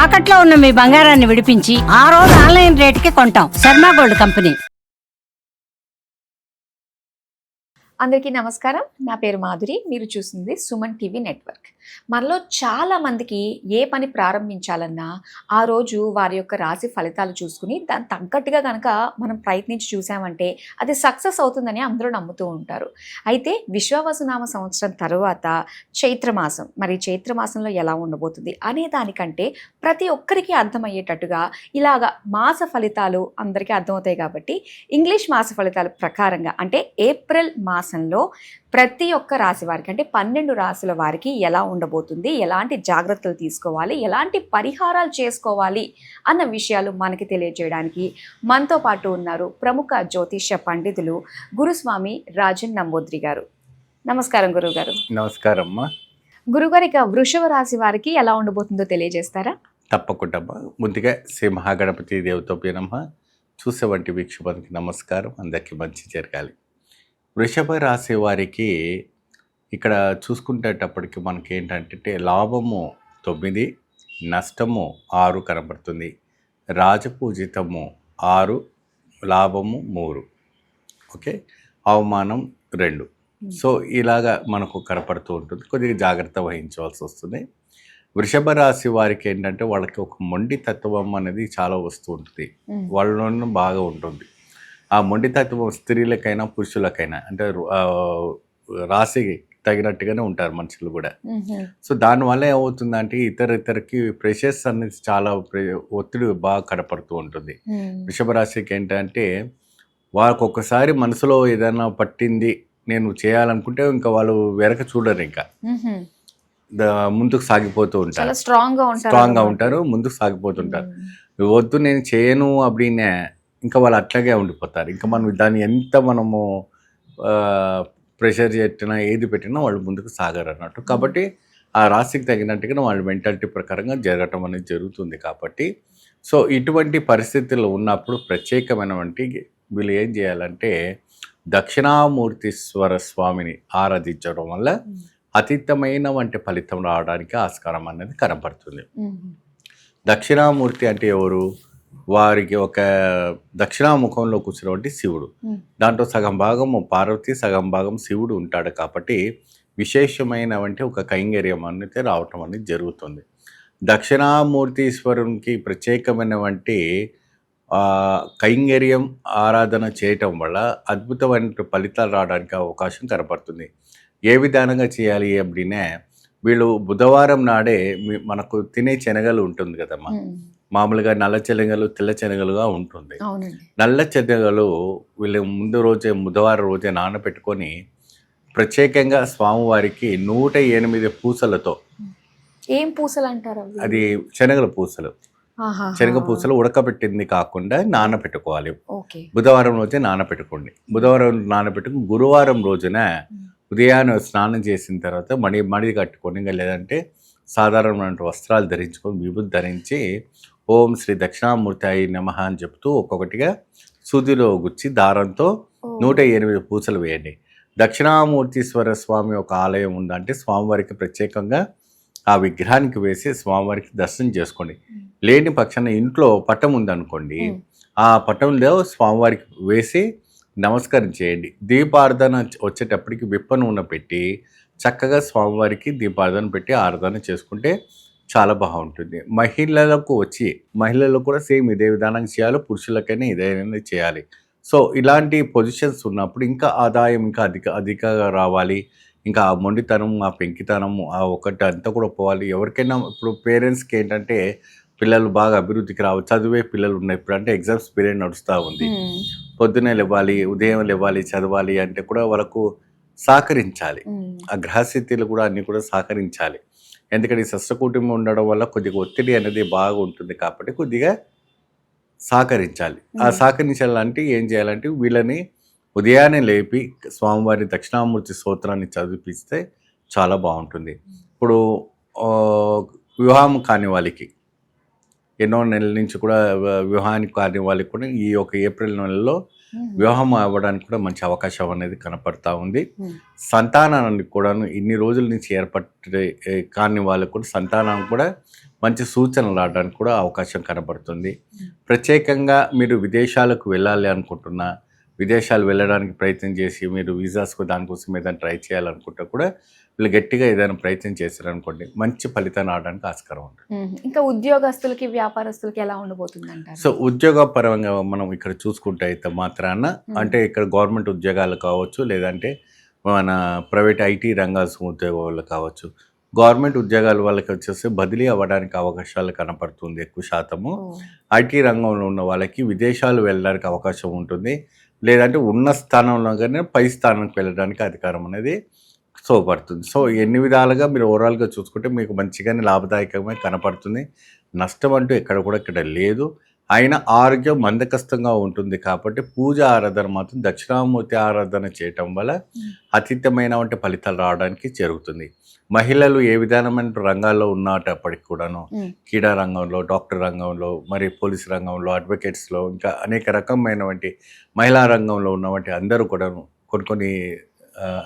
తాకట్లో ఉన్న మీ బంగారాన్ని విడిపించి ఆ రోజు ఆన్లైన్ రేటుకి కొంటాం. Sharma gold company. అందరికీ నమస్కారం. నా పేరు మాధురి. మీరు చూస్తుంది సుమన్ టీవీ నెట్వర్క్. మనలో చాలా మందికి ఏ పని ప్రారంభించాలన్నా ఆ రోజు వారి యొక్క రాశి ఫలితాలు చూసుకుని దానికి తగ్గట్టుగా కనుక మనం ప్రయత్నించి చూసామంటే అది సక్సెస్ అవుతుందని అందరూ నమ్ముతూ ఉంటారు. అయితే విశ్వావసునామ సంవత్సరం తర్వాత చైత్రమాసం, మరి చైత్రమాసంలో ఎలా ఉండబోతుంది అనే దానికంటే ప్రతి ఒక్కరికి అర్థమయ్యేటట్టుగా ఇలాగా మాస ఫలితాలు అందరికీ అర్థమవుతాయి కాబట్టి ఇంగ్లీష్ మాస ఫలితాల ప్రకారంగా అంటే ఏప్రిల్ మాసంలో ప్రతి ఒక్క రాశి వారికి అంటే 12 రాశుల వారికి ఎలా ఉండబోతుంది, ఎలాంటి జాగ్రత్తలు తీసుకోవాలి, ఎలాంటి పరిహారాలు చేసుకోవాలి అన్న విషయాలు మనకి తెలియజేయడానికి మనతో పాటు ఉన్నారు ప్రముఖ జ్యోతిష్య పండితులు గురుస్వామి రాజన్ నంబూద్రి గారు. నమస్కారం గురుగారు. నమస్కారం అమ్మా. గురుగారు, ఇక వృషభ రాశి వారికి ఎలా ఉండబోతుందో తెలియజేస్తారా? తప్పకుండా అమ్మా. ముందుగా శ్రీ మహాగణపతి దేవతోపే నమః. చూసే వంటి వీక్షకునికి నమస్కారం. అందరికీ మంచి జరగాలి. వృషభ రాశి వారికి ఇక్కడ చూసుకునేటప్పటికి మనకి ఏంటంటే లాభము 9, నష్టము 6 కనబడుతుంది. రాజపూజితము 6, లాభము 3, ఓకే, అవమానం 2. సో ఇలాగా మనకు కనపడుతూ ఉంటుంది. కొద్దిగా జాగ్రత్త వహించవలసి వస్తుంది. వృషభ రాశి వారికి ఏంటంటే వాళ్ళకి ఒక మొండి తత్వం అనేది చాలా వస్తూ ఉంటుంది. వాళ్ళలో బాగా ఉంటుంది. ఆ మొండి తత్వం స్త్రీలకైనా పురుషులకైనా అంటే రాశికి తగినట్టుగానే ఉంటారు మనుషులు కూడా. సో దానివల్ల ఏమవుతుందంటే ఇతరికి ప్రెషర్స్ అనేది చాలా ఒత్తిడి బాగా కనపడుతూ ఉంటుంది. వృషభ రాశికి ఏంటంటే వాళ్ళకి ఒక్కసారి మనసులో ఏదైనా పట్టింది నేను చేయాలనుకుంటే ఇంకా వాళ్ళు వెనక చూడరు, ఇంకా ముందుకు సాగిపోతూ ఉంటారు. స్ట్రాంగ్గా ఉంటారు, ముందుకు సాగిపోతుంటారు. వద్దు నేను చేయను అప్పుడినే ఇంకా వాళ్ళు అట్లాగే ఉండిపోతారు. ఇంకా మనం దాన్ని ఎంత మనము ప్రెషర్ పెట్టినా ఏది పెట్టినా వాళ్ళు ముందుకు సాగరు అన్నట్టు. కాబట్టి ఆ రాశికి తగినట్టుగా వాళ్ళ మెంటాలిటీ ప్రకారంగా జరగటం అనేది జరుగుతుంది. కాబట్టి సో ఇటువంటి పరిస్థితుల్లో ఉన్నప్పుడు ప్రత్యేకమైనటువంటి వీళ్ళు ఏం చేయాలంటే దక్షిణామూర్తీశ్వర స్వామిని ఆరాధించడం వల్ల అతీతమైన వంటి ఫలితం రావడానికి ఆస్కారం అనేది కనపడుతుంది. దక్షిణామూర్తి అంటే ఎవరు? వారికి ఒక దక్షిణాముఖంలో కూర్చున్నటువంటి శివుడు, దాంట్లో సగం భాగము పార్వతి, సగం భాగం శివుడు ఉంటాడు. కాబట్టి విశేషమైన వంటి ఒక కైంకర్యం అనేది రావటం అనేది జరుగుతుంది. దక్షిణామూర్తీశ్వరునికి ప్రత్యేకమైన వంటి కైంకర్యం ఆరాధన చేయటం వల్ల అద్భుతమైన ఫలితాలు రావడానికి అవకాశం కనపడుతుంది. ఏ విధానంగా చేయాలి அப்படின்னா వీళ్ళు బుధవారం నాడే మనకు తినే శనగలు ఉంటుంది కదమ్మా, మామూలుగా నల్ల శనగలు తెల్ల శనగలుగా ఉంటుంది. నల్ల శనగలు వీళ్ళు ముందు రోజే బుధవారం రోజే నానబెట్టుకొని ప్రత్యేకంగా స్వామివారికి 108 పూసలతో, ఏం పూసలు అంటారు అది శనగల పూసలు, శనగ పూసలు ఉడకబెట్టింది కాకుండా నానబెట్టుకోవాలి. బుధవారం రోజే నానబెట్టుకోండి. బుధవారం నానబెట్టుకుని గురువారం రోజున ఉదయాన్నే స్నానం చేసిన తర్వాత మడి కట్టుకొని, ఇంకా లేదంటే సాధారణమైన వస్త్రాలు ధరించుకొని విభూతి ధరించి ఓం శ్రీ దక్షిణామూర్తి అయి నమః అని చెప్తూ ఒక్కొక్కటిగా సూదిలో గుచ్చి దారంతో 108 పూసలు వేయండి. దక్షిణామూర్తీశ్వర స్వామి ఒక ఆలయం ఉందంటే స్వామివారికి ప్రత్యేకంగా ఆ విగ్రహానికి వేసి స్వామివారికి దర్శనం చేసుకోండి. లేని పక్షాన ఇంట్లో పట్టం ఉందనుకోండి, ఆ పట్టంలో స్వామివారికి వేసి నమస్కారం చేయండి. దీపారాధన వచ్చేటప్పటికి విప్ప నూనె పెట్టి చక్కగా స్వామివారికి దీపారాధన పెట్టి ఆరాధన చేసుకుంటే చాలా బాగుంటుంది. మహిళలకు కూడా సేమ్ ఇదే విధానం చేయాలి, పురుషులకైనా ఇదే చేయాలి. సో ఇలాంటి పొజిషన్స్ ఉన్నప్పుడు ఇంకా ఆదాయం ఇంకా అధికంగా రావాలి. ఇంకా ఆ మొండితనం, ఆ పెంకితనం, ఆ ఒకటి అంతా కూడా పోవాలి. ఎవరికైనా ఇప్పుడు పేరెంట్స్కి ఏంటంటే పిల్లలు బాగా అభివృద్ధికి రావాలి, చదివే పిల్లలు ఉన్నాయి. ఇప్పుడు అంటే ఎగ్జామ్స్ పీరియడ్ నడుస్తూ ఉంది, పొద్దున్నే లేవాలి, ఉదయం లేవాలి, చదవాలి అంటే కూడా వాళ్ళకు సహకరించాలి. ఆ గ్రహస్థితులు కూడా అన్నీ కూడా సహకరించాలి. ఎందుకంటే ఈ షష్ఠ కుటుంబం ఉండడం వల్ల కొద్దిగా ఒత్తిడి అనేది బాగా ఉంటుంది. కాబట్టి కొద్దిగా సహకరించాలి. ఆ సహకరించాలంటే ఏం చేయాలంటే వీళ్ళని ఉదయాన్నే లేపి స్వామివారి దక్షిణామూర్తి స్తోత్రాన్ని చదివిపిస్తే చాలా బాగుంటుంది. ఇప్పుడు వివాహం కాని వాళ్ళకి ఎన్నో నెలల నుంచి కూడా వివాహానికి కాని వాళ్ళకి కూడా ఈ యొక్క ఏప్రిల్ నెలలో వివాహం అవ్వడానికి కూడా మంచి అవకాశం అనేది కనపడతా ఉంది. సంతానానికి కూడా ఇన్ని రోజుల నుంచి ఏర్పడే కాని వాళ్ళకు కూడా సంతానానికి కూడా మంచి సూచనలు రావడానికి కూడా అవకాశం కనబడుతుంది. ప్రత్యేకంగా మీరు విదేశాలకు వెళ్ళాలి అనుకుంటున్నా, విదేశాలు వెళ్ళడానికి ప్రయత్నం చేసి మీరు వీసాస్కు దానికోసం ఏదైనా ట్రై చేయాలనుకుంటే కూడా వీళ్ళు గట్టిగా ఏదైనా ప్రయత్నం చేశారనుకోండి, మంచి ఫలితాన్ని రావడానికి ఆస్కారం ఉంటుంది. ఇంకా ఉద్యోగస్తులకి వ్యాపారస్తులకి ఎలా ఉండబోతుంది అంటారు? సో ఉద్యోగపరంగా మనం ఇక్కడ చూసుకుంటే అయితే మాత్రాన అంటే ఇక్కడ గవర్నమెంట్ ఉద్యోగాలు కావచ్చు, లేదంటే మన ప్రైవేట్ ఐటీ రంగాల ఉద్యోగాలు కావచ్చు. గవర్నమెంట్ ఉద్యోగాల వాళ్ళకి వచ్చేసి బదిలీ అవ్వడానికి అవకాశాలు కనపడుతుంది ఎక్కువ శాతము. ఐటీ రంగంలో ఉన్న వాళ్ళకి విదేశాలు వెళ్ళడానికి అవకాశం ఉంటుంది, లేదంటే ఉన్న స్థానంలోనే పై స్థానానికి వెళ్ళడానికి అధికారం అనేది పడుతుంది. సో ఎన్ని విధాలుగా మీరు ఓవరాల్గా చూసుకుంటే మీకు మంచిగానే లాభదాయకమే కనపడుతుంది. నష్టం అంటూ ఇక్కడ లేదు. అయినా ఆరోగ్యం మందకస్తంగా ఉంటుంది కాబట్టి పూజ ఆరాధన మాత్రం దక్షిణామూర్తి ఆరాధన చేయటం వల్ల అతీతమైన ఫలితాలు రావడానికి జరుగుతుంది. మహిళలు ఏ విధానమైన రంగాల్లో ఉన్నప్పటికీ కూడాను, క్రీడా రంగంలో, డాక్టర్ రంగంలో, మరి పోలీస్ రంగంలో, అడ్వకేట్స్లో, ఇంకా అనేక రకమైనటువంటి మహిళా రంగంలో ఉన్నటువంటి అందరూ కూడాను కొన్ని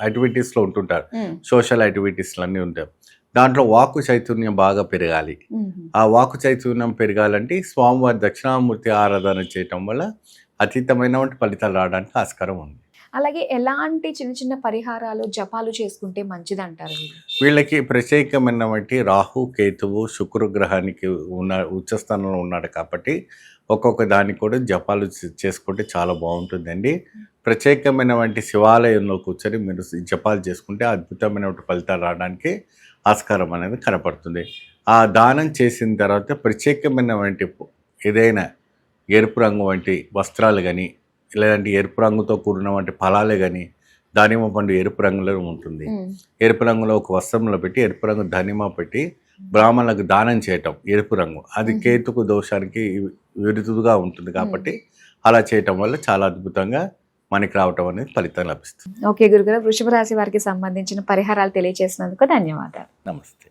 యాక్టివిటీస్లో ఉంటుంటారు. సోషల్ యాక్టివిటీస్లు అన్నీ ఉంటాయి. దాంట్లో వాక్కు చైతన్యం బాగా పెరగాలి. ఆ వాక్కు చైతన్యం పెరగాలంటే స్వామివారి దక్షిణామూర్తి ఆరాధన చేయటం వల్ల అతీతమైన ఫలితాలు రావడానికి ఆస్కారం ఉంది. అలాగే ఎలాంటి చిన్న చిన్న పరిహారాలు జపాలు చేసుకుంటే మంచిది అంటారు? వీళ్ళకి ప్రత్యేకమైనటువంటి రాహు, కేతువు, శుక్రగ్రహానికి ఉచ్చస్థానంలో ఉన్నాడు కాబట్టి ఒక్కొక్క దానికి కూడా జపాలు చేసుకుంటే చాలా బాగుంటుందండి. ప్రత్యేకమైనటువంటి శివాలయంలో కూర్చొని మీరు జపాలు చేసుకుంటే అద్భుతమైన ఫలితాలు రావడానికి ఆస్కారం అనేది కనపడుతుంది. ఆ దానం చేసిన తర్వాత ప్రత్యేకమైనటువంటి ఏదైనా ఎరుపు రంగు వంటి వస్త్రాలు కానీ, లేదంటే ఎరుపు రంగుతో కూడిన వంటి ఫలాలే కానీ, దానిమ్మ పండు ఎరుపు రంగులో ఉంటుంది. ఎరుపు రంగులో ఒక వస్త్రంలో పెట్టి ఎరుపు రంగు దానిమ్మ పెట్టి బ్రాహ్మణులకు దానం చేయటం ఎరుపు రంగు, అది కేతుకు దోషానికి విరుద్ధంగా ఉంటుంది కాబట్టి అలా చేయటం వల్ల చాలా అద్భుతంగా మనకి రావటం అనేది ఫలితం లభిస్తుంది. ఓకే గురుగారు, వృషభ రాశి వారికి సంబంధించిన పరిహారాలు తెలియజేసినందుకు ధన్యవాదాలు. నమస్తే.